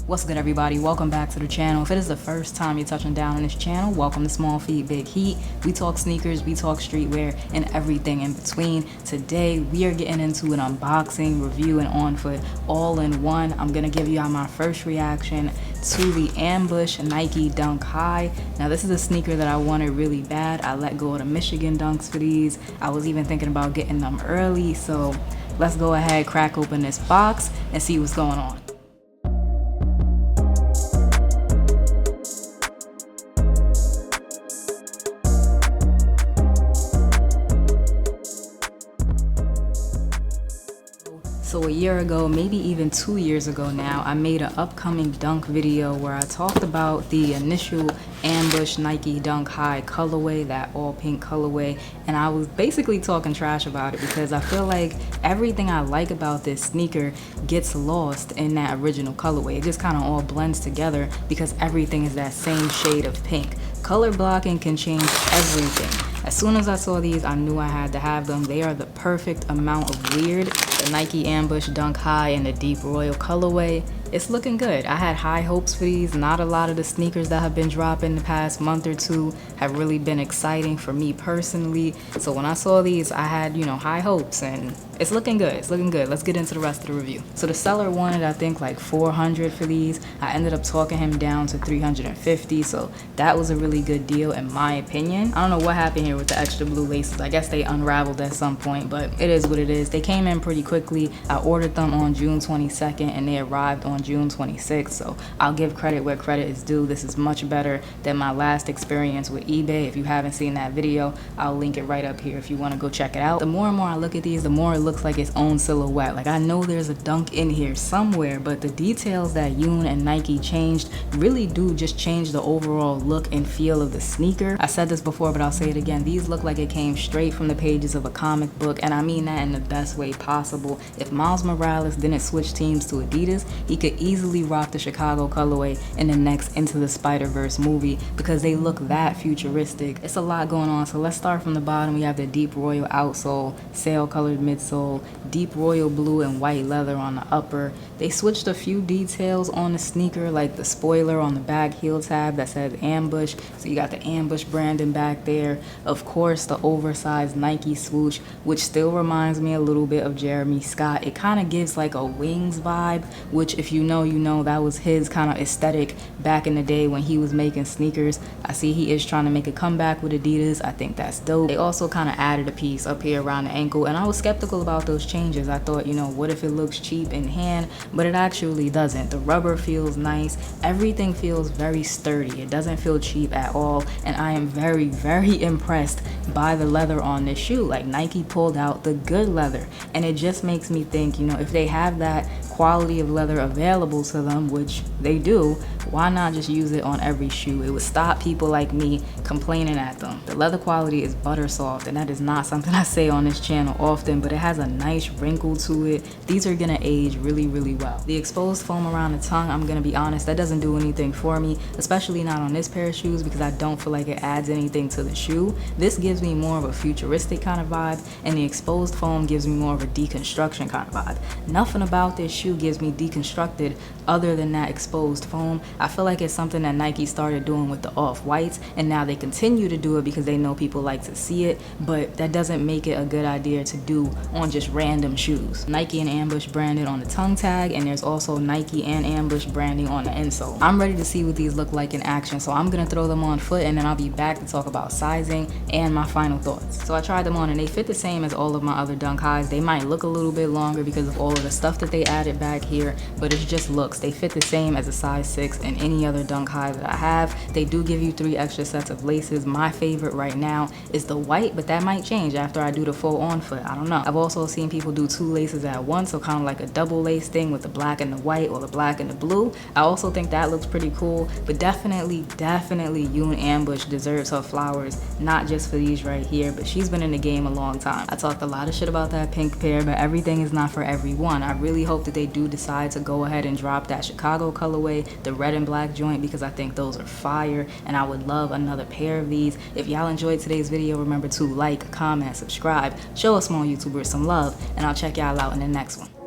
What's good, everybody? Welcome back to the channel. If it is the first time you're touching down on this channel, welcome to Small Feet Big Heat. We talk sneakers, we talk streetwear, and everything in between. Today we are getting into an unboxing, review, and on foot all in one. I'm gonna give you my first reaction to the Ambush Nike Dunk High. Now this is a sneaker that I wanted really bad. I let go of the Michigan Dunks for these. I was even thinking about getting them early, so let's go ahead, crack open this box and see what's going on. So a year ago, maybe even 2 years ago now, I made an upcoming dunk video where I talked about the initial Ambush Nike Dunk High colorway, that all pink colorway, and I was basically talking trash about it because I feel like everything I like about this sneaker gets lost in that original colorway. It just kind of all blends together because everything is that same shade of pink. Color blocking can change everything. As soon as I saw these, I knew I had to have them. They are the perfect amount of weird. The Nike Ambush Dunk High in the deep royal colorway. It's looking good. I had high hopes for these. Not a lot of the sneakers that have been dropping the past month or two have really been exciting for me personally. So when I saw these, I had, high hopes, and it's looking good. It's looking good. Let's get into the rest of the review. So the seller wanted, I think, like $400 for these. I ended up talking him down to $350, so that was a really good deal in my opinion. I don't know what happened here with the extra blue laces. I guess they unraveled at some point, but it is what it is. They came in pretty quickly. I ordered them on June 22nd and they arrived on June 26th, so I'll give credit where credit is due. This is much better than my last experience with eBay. If you haven't seen that video, I'll link it right up here if you want to go check it out. The more and more I look at these, the more it looks like its own silhouette. Like, I know there's a dunk in here somewhere, but the details that Yoon and Nike changed really do just change the overall look and feel of the sneaker. I said this before, but I'll say it again. These look like it came straight from the pages of a comic book, and I mean that in the best way possible. If Miles Morales didn't switch teams to Adidas, he could easily rock the Chicago colorway in the next Into the Spider-Verse movie because they look that futuristic. It's a lot going on, so let's start from the bottom. We have the deep royal outsole, sail colored midsole, deep royal blue and white leather on the upper. They switched a few details on the sneaker, like the spoiler on the back heel tab that says Ambush, so you got the Ambush branding back there. Of course, the oversized Nike swoosh, which still reminds me a little bit of Jeremy Scott. It kind of gives like a Wings vibe, which if you know, that was his kind of aesthetic back in the day when he was making sneakers. I see he is trying to make a comeback with Adidas. I think that's dope. They also kind of added a piece up here around the ankle, and I was skeptical about those changes. I thought, what if it looks cheap in hand? But it actually doesn't. The rubber feels nice. Everything feels very sturdy. It doesn't feel cheap at all, and I am very, very impressed by the leather on this shoe. Like, Nike pulled out the good leather, and it just makes me think, if they have that quality of leather available to them, which they do, why not just use it on every shoe? It would stop people like me complaining at them. The leather quality is butter soft, and that is not something I say on this channel often, but it has a nice wrinkle to it. These are gonna age really, really well. The exposed foam around the tongue, I'm gonna be honest, that doesn't do anything for me, especially not on this pair of shoes, because I don't feel like it adds anything to the shoe. This gives me more of a futuristic kind of vibe, and the exposed foam gives me more of a deconstruction kind of vibe. Nothing about this shoe gives me deconstructed other than that exposed foam. I feel like it's something that Nike started doing with the off-whites, and now they continue to do it because they know people like to see it, but that doesn't make it a good idea to do on just random shoes. Nike and Ambush branded on the tongue tag, and there's also Nike and Ambush branding on the insole. I'm ready to see what these look like in action, so I'm gonna throw them on foot, and then I'll be back to talk about sizing and my final thoughts. So I tried them on, and they fit the same as all of my other Dunk Highs. They might look a little bit longer because of all of the stuff that they added back here, but it's just looks. They fit the same as a size 6 and any other Dunk High that I have. They do give you 3 extra sets of laces. My favorite right now is the white, but that might change after I do the full on foot. I don't know. I've also seen people do 2 laces at once, so kind of like a double lace thing with the black and the white or the black and the blue. I also think that looks pretty cool, but definitely Yoon Ambush deserves her flowers, not just for these right here, but she's been in the game a long time. I talked a lot of shit about that pink pair, but everything is not for everyone. I really hope that they do decide to go ahead and drop that Chicago colorway, the red and black joint, because I think those are fire, and I would love another pair of these. If y'all enjoyed today's video, remember to like, comment, subscribe, show us small YouTubers some love, and I'll check y'all out in the next one.